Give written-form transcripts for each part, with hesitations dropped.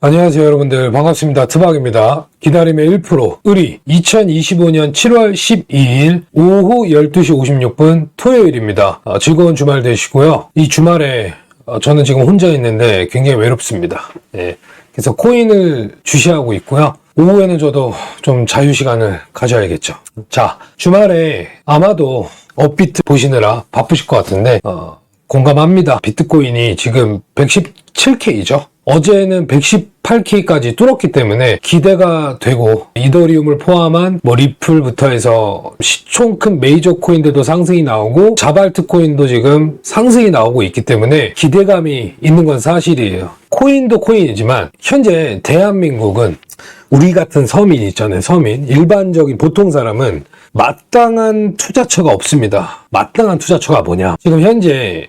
안녕하세요 여러분들, 반갑습니다. 드박입니다. 기다림의 1% 의리 2025년 7월 12일 오후 12시 56분 토요일입니다. 즐거운 주말 되시고요. 이 주말에 저는 지금 혼자 있는데 굉장히 외롭습니다. 그래서 코인을 주시하고 있고요. 오후에는 저도 좀 자유시간을 가져야겠죠. 자, 주말에 아마도 업비트 보시느라 바쁘실 것 같은데 공감합니다. 비트코인이 지금 117K죠. 어제는 118K까지 뚫었기 때문에 기대가 되고, 이더리움을 포함한 리플부터 해서 시총 큰 메이저 코인들도 상승이 나오고 자발트 코인도 지금 상승이 나오고 있기 때문에 기대감이 있는 건 사실이에요. 코인도 코인이지만 현재 대한민국은 우리 같은 서민 있잖아요. 서민, 일반적인 보통 사람은 마땅한 투자처가 없습니다. 마땅한 투자처가 뭐냐? 지금 현재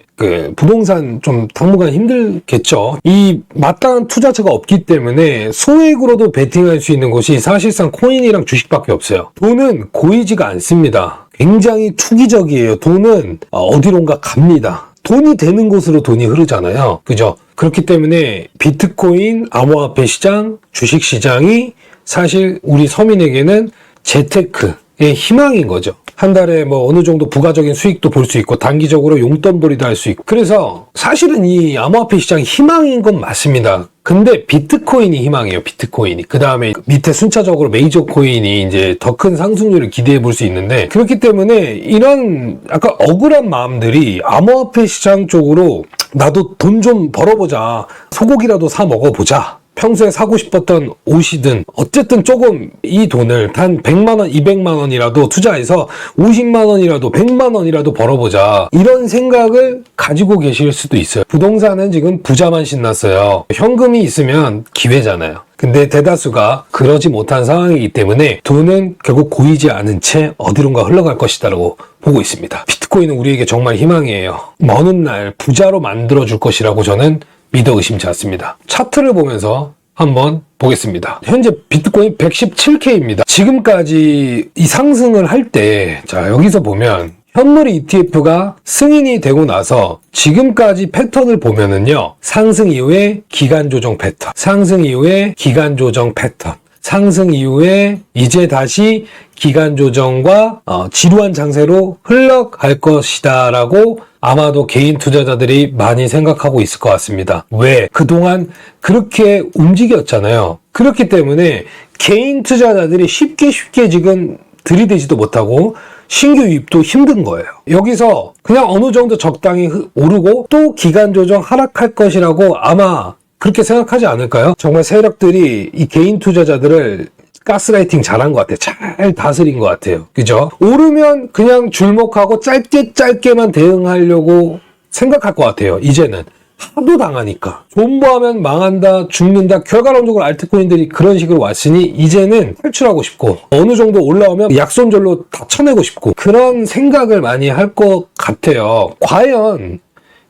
부동산 좀 당분간 힘들겠죠. 이 마땅한 투자처가 없기 때문에 소액으로도 베팅할 수 있는 곳이 사실상 코인이랑 주식밖에 없어요. 돈은 고이지가 않습니다. 굉장히 투기적이에요. 돈은 어디론가 갑니다. 돈이 되는 곳으로 돈이 흐르잖아요. 그죠? 그렇기 때문에 비트코인, 암호화폐 시장, 주식 시장이 사실 우리 서민에게는 재테크의 희망인 거죠. 한 달에 어느 정도 부가적인 수익도 볼 수 있고, 단기적으로 용돈벌이도 할 수 있고. 그래서 사실은 이 암호화폐 시장이 희망인 건 맞습니다. 근데 비트코인이 희망이에요, 비트코인이. 그 다음에 밑에 순차적으로 메이저 코인이 이제 더 큰 상승률을 기대해 볼 수 있는데, 그렇기 때문에 이런 약간 억울한 마음들이 암호화폐 시장 쪽으로 나도 돈 좀 벌어보자, 소고기라도 사 먹어보자, 평소에 사고 싶었던 옷이든 어쨌든 조금 이 돈을 단 100만원, 200만원이라도 투자해서 50만원이라도 100만원이라도 벌어보자, 이런 생각을 가지고 계실 수도 있어요. 부동산은 지금 부자만 신났어요. 현금이 있으면 기회잖아요. 근데 대다수가 그러지 못한 상황이기 때문에 돈은 결국 고이지 않은 채 어디론가 흘러갈 것이다라고 보고 있습니다. 비트코인은 우리에게 정말 희망이에요. 먼 훗날 부자로 만들어줄 것이라고 저는 믿어 의심치 않습니다. 차트를 보면서 한번 보겠습니다. 현재 비트코인 117K입니다. 지금까지 이 상승을 할 때, 자, 여기서 보면 현물 ETF가 승인이 되고 나서 지금까지 패턴을 보면은요, 상승 이후에 기간 조정 패턴, 상승 이후에 기간 조정 패턴, 상승 이후에 이제 다시 기간 조정과 지루한 장세로 흘러갈 것이다 라고 아마도 개인 투자자들이 많이 생각하고 있을 것 같습니다. 왜? 그동안 그렇게 움직였잖아요. 그렇기 때문에 개인 투자자들이 쉽게 지금 들이대지도 못하고 신규 유입도 힘든 거예요. 여기서 그냥 어느 정도 적당히 오르고 또 기간 조정 하락할 것이라고 아마 그렇게 생각하지 않을까요? 정말 세력들이 이 개인 투자자들을 가스라이팅 잘한 것 같아요. 잘 다스린 것 같아요. 그죠? 오르면 그냥 줄목하고 짧게만 대응하려고 생각할 것 같아요. 이제는 하도 당하니까. 존버하면 망한다, 죽는다. 결과론적으로 알트코인들이 그런 식으로 왔으니 이제는 탈출하고 싶고, 어느 정도 올라오면 약손절로 다 쳐내고 싶고, 그런 생각을 많이 할 것 같아요. 과연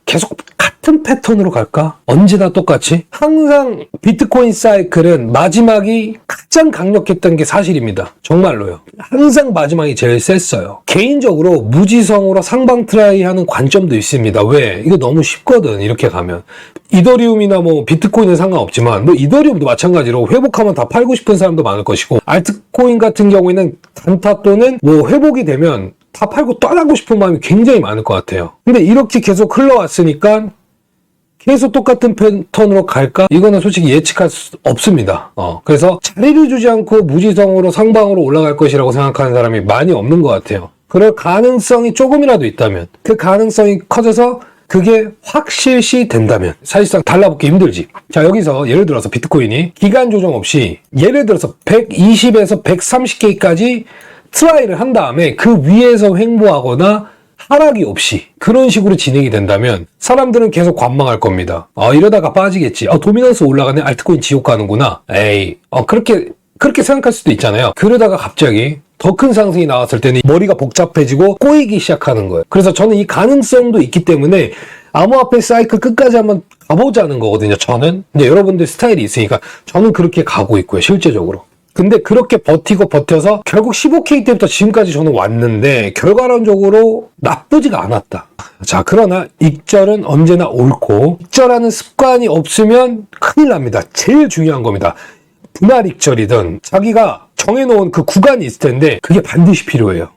계속 같은 패턴으로 갈까? 언제나 똑같이? 항상 비트코인 사이클은 마지막이 가장 강력했던 게 사실입니다. 정말로요. 항상 마지막이 제일 셌어요. 개인적으로 무지성으로 상방 트라이 하는 관점도 있습니다. 왜? 이거 너무 쉽거든, 이렇게 가면. 이더리움이나 비트코인은 상관없지만, 이더리움도 마찬가지로 회복하면 다 팔고 싶은 사람도 많을 것이고, 알트코인 같은 경우에는 단타 또는 회복이 되면 다 팔고 떠나고 싶은 마음이 굉장히 많을 것 같아요. 근데 이렇게 계속 흘러왔으니까 계속 똑같은 패턴으로 갈까? 이거는 솔직히 예측할 수 없습니다. 그래서 자리를 주지 않고 무지성으로 상방으로 올라갈 것이라고 생각하는 사람이 많이 없는 것 같아요. 그럴 가능성이 조금이라도 있다면, 그 가능성이 커져서 그게 확실시 된다면 사실상 달라붙기 힘들지. 자, 여기서 예를 들어서 비트코인이 기간 조정 없이 예를 들어서 120에서 130K까지 트라이를 한 다음에 그 위에서 횡보하거나 하락이 없이 그런 식으로 진행이 된다면 사람들은 계속 관망할 겁니다. 이러다가 빠지겠지. 도미넌스 올라가네. 알트코인 지옥 가는구나. 에이, 그렇게 생각할 수도 있잖아요. 그러다가 갑자기 더 큰 상승이 나왔을 때는 머리가 복잡해지고 꼬이기 시작하는 거예요. 그래서 저는 이 가능성도 있기 때문에 암호화폐 사이클 끝까지 한번 가보자는 거거든요, 저는. 근데 여러분들 스타일이 있으니까 저는 그렇게 가고 있고요, 실제적으로. 근데 그렇게 버텨서 결국 15K 때부터 지금까지 저는 왔는데 결과론적으로 나쁘지가 않았다. 자, 그러나 익절은 언제나 옳고 익절하는 습관이 없으면 큰일 납니다. 제일 중요한 겁니다. 분할 익절이든 자기가 정해놓은 그 구간이 있을 텐데 그게 반드시 필요해요.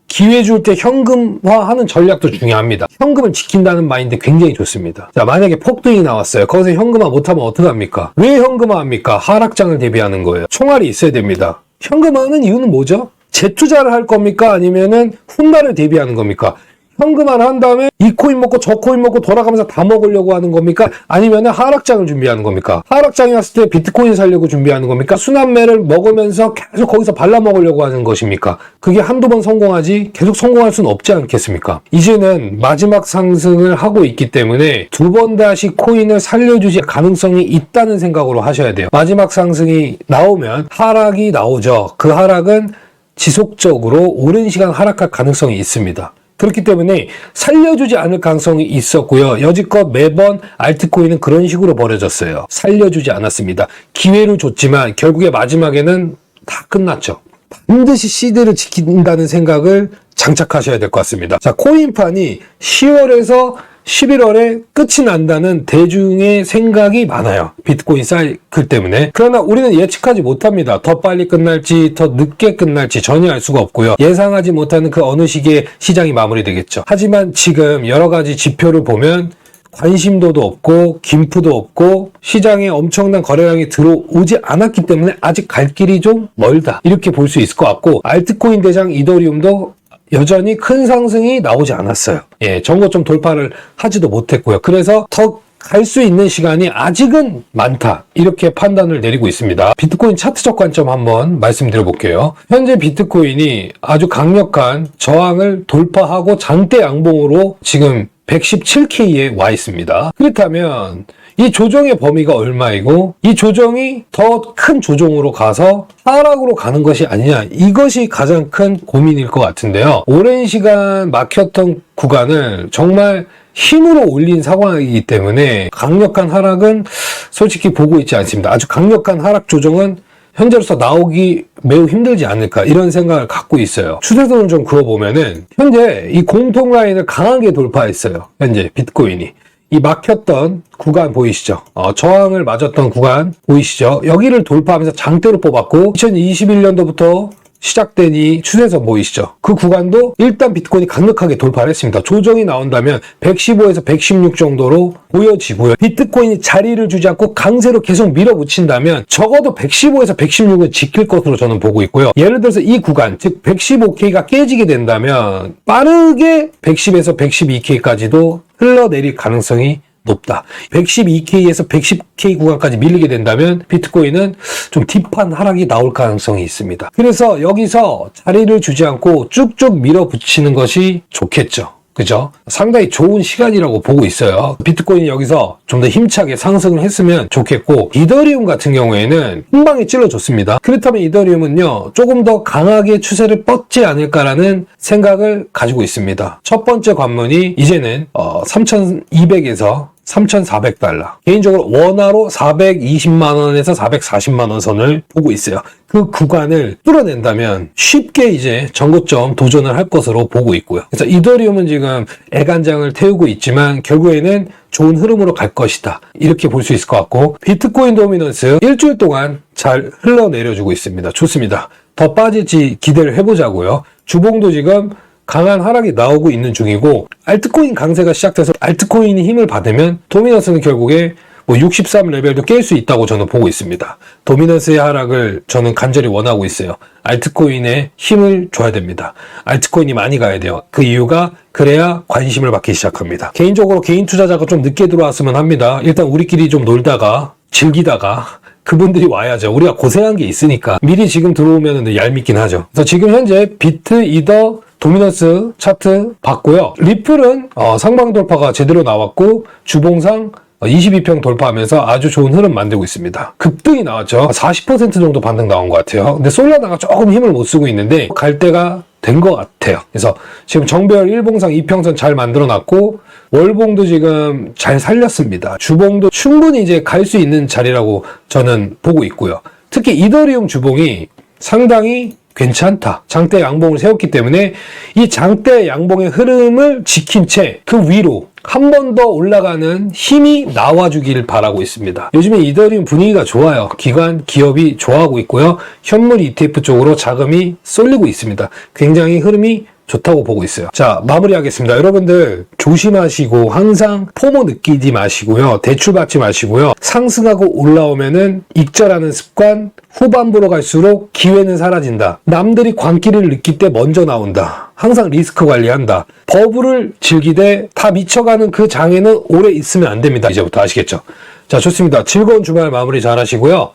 기회 줄 때 현금화하는 전략도 중요합니다. 현금을 지킨다는 마인드 굉장히 좋습니다. 자, 만약에 폭등이 나왔어요. 거기서 현금화 못하면 어떡합니까? 왜 현금화합니까? 하락장을 대비하는 거예요. 총알이 있어야 됩니다. 현금화하는 이유는 뭐죠? 재투자를 할 겁니까? 아니면은 훗날을 대비하는 겁니까? 현금화를 한 다음에 이 코인 먹고 저 코인 먹고 돌아가면서 다 먹으려고 하는 겁니까? 아니면 하락장을 준비하는 겁니까? 하락장이 왔을 때 비트코인 살려고 준비하는 겁니까? 순환매를 먹으면서 계속 거기서 발라먹으려고 하는 것입니까? 그게 한두 번 성공하지 계속 성공할 수는 없지 않겠습니까? 이제는 마지막 상승을 하고 있기 때문에 두 번 다시 코인을 살려주지 가능성이 있다는 생각으로 하셔야 돼요. 마지막 상승이 나오면 하락이 나오죠. 그 하락은 지속적으로 오랜 시간 하락할 가능성이 있습니다. 그렇기 때문에 살려주지 않을 가능성이 있었고요. 여지껏 매번 알트코인은 그런 식으로 벌어졌어요. 살려주지 않았습니다. 기회를 줬지만 결국에 마지막에는 다 끝났죠. 반드시 시드를 지킨다는 생각을 장착하셔야 될 것 같습니다. 자, 코인판이 10월에서 11월에 끝이 난다는 대중의 생각이 많아요. 비트코인 사이클 때문에. 그러나 우리는 예측하지 못합니다. 더 빨리 끝날지 더 늦게 끝날지 전혀 알 수가 없고요. 예상하지 못하는 그 어느 시기에 시장이 마무리되겠죠. 하지만 지금 여러 가지 지표를 보면 관심도도 없고 김프도 없고 시장에 엄청난 거래량이 들어오지 않았기 때문에 아직 갈 길이 좀 멀다. 이렇게 볼 수 있을 것 같고 알트코인 대장 이더리움도 여전히 큰 상승이 나오지 않았어요. 전고점 돌파를 하지도 못했고요. 그래서 더 갈 수 있는 시간이 아직은 많다. 이렇게 판단을 내리고 있습니다. 비트코인 차트적 관점 한번 말씀드려 볼게요. 현재 비트코인이 아주 강력한 저항을 돌파하고 장대 양봉으로 지금 117K에 와 있습니다. 그렇다면 이 조정의 범위가 얼마이고 이 조정이 더 큰 조정으로 가서 하락으로 가는 것이 아니냐, 이것이 가장 큰 고민일 것 같은데요. 오랜 시간 막혔던 구간을 정말 힘으로 올린 상황이기 때문에 강력한 하락은 솔직히 보고 있지 않습니다. 아주 강력한 하락 조정은 현재로서 나오기 매우 힘들지 않을까, 이런 생각을 갖고 있어요. 추세선을 좀 그어보면은 현재 이 공통 라인을 강하게 돌파했어요. 현재 비트코인이. 이 막혔던 구간 보이시죠? 저항을 맞았던 구간 보이시죠? 여기를 돌파하면서 장대로 뽑았고 2021년도부터 시작된 이 추세선 보이시죠? 그 구간도 일단 비트코인이 강력하게 돌파를 했습니다. 조정이 나온다면 115에서 116 정도로 보여지고요. 비트코인이 자리를 주지 않고 강세로 계속 밀어붙인다면 적어도 115에서 116은 지킬 것으로 저는 보고 있고요. 예를 들어서 이 구간, 즉 115K가 깨지게 된다면 빠르게 110에서 112K까지도 흘러내릴 가능성이 높다. 112K에서 110K 구간까지 밀리게 된다면 비트코인은 좀 딥한 하락이 나올 가능성이 있습니다. 그래서 여기서 자리를 주지 않고 쭉쭉 밀어붙이는 것이 좋겠죠. 그죠? 상당히 좋은 시간이라고 보고 있어요. 비트코인이 여기서 좀 더 힘차게 상승을 했으면 좋겠고, 이더리움 같은 경우에는 한 방에 찔러줬습니다. 그렇다면 이더리움은요, 조금 더 강하게 추세를 뻗지 않을까라는 생각을 가지고 있습니다. 첫 번째 관문이 이제는 3,200에서 3,400달러. 개인적으로 원화로 420만원에서 440만원 선을 보고 있어요. 그 구간을 뚫어낸다면 쉽게 이제 전고점 도전을 할 것으로 보고 있고요. 그래서 이더리움은 지금 애간장을 태우고 있지만 결국에는 좋은 흐름으로 갈 것이다. 이렇게 볼 수 있을 것 같고, 비트코인 도미넌스 일주일 동안 잘 흘러내려주고 있습니다. 좋습니다. 더 빠질지 기대를 해보자고요. 주봉도 지금 강한 하락이 나오고 있는 중이고, 알트코인 강세가 시작돼서 알트코인이 힘을 받으면 도미넌스는 결국에 63레벨도 깰 수 있다고 저는 보고 있습니다. 도미넌스의 하락을 저는 간절히 원하고 있어요. 알트코인에 힘을 줘야 됩니다. 알트코인이 많이 가야 돼요. 그 이유가 그래야 관심을 받기 시작합니다. 개인적으로 개인 투자자가 좀 늦게 들어왔으면 합니다. 일단 우리끼리 좀 놀다가 즐기다가 그분들이 와야죠. 우리가 고생한 게 있으니까. 미리 지금 들어오면 얄밉긴 하죠. 그래서 지금 현재 비트, 이더, 도미넌스 차트 봤고요. 리플은 상방 돌파가 제대로 나왔고 주봉상 22평 돌파하면서 아주 좋은 흐름 만들고 있습니다. 급등이 나왔죠. 40% 정도 반등 나온 것 같아요. 근데 솔라나가 조금 힘을 못 쓰고 있는데 갈 때가 된 것 같아요. 그래서 지금 정배열 1봉상 2평선 잘 만들어놨고 월봉도 지금 잘 살렸습니다. 주봉도 충분히 이제 갈 수 있는 자리라고 저는 보고 있고요. 특히 이더리움 주봉이 상당히 괜찮다. 장대 양봉을 세웠기 때문에 이 장대 양봉의 흐름을 지킨 채 그 위로 한 번 더 올라가는 힘이 나와주길 바라고 있습니다. 요즘에 이더리움 분위기가 좋아요. 기관, 기업이 좋아하고 있고요. 현물 ETF 쪽으로 자금이 쏠리고 있습니다. 굉장히 흐름이 좋다고 보고 있어요. 자, 마무리하겠습니다. 여러분들 조심하시고 항상 포모 느끼지 마시고요. 대출 받지 마시고요. 상승하고 올라오면은 익절하는 습관, 후반부로 갈수록 기회는 사라진다. 남들이 광기를 느낄 때 먼저 나온다. 항상 리스크 관리한다. 버블을 즐기되 다 미쳐가는 그 장에는 오래 있으면 안 됩니다. 이제부터 아시겠죠? 자, 좋습니다. 즐거운 주말 마무리 잘 하시고요.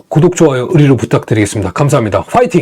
구독, 좋아요, 의리로 부탁드리겠습니다. 감사합니다. 화이팅!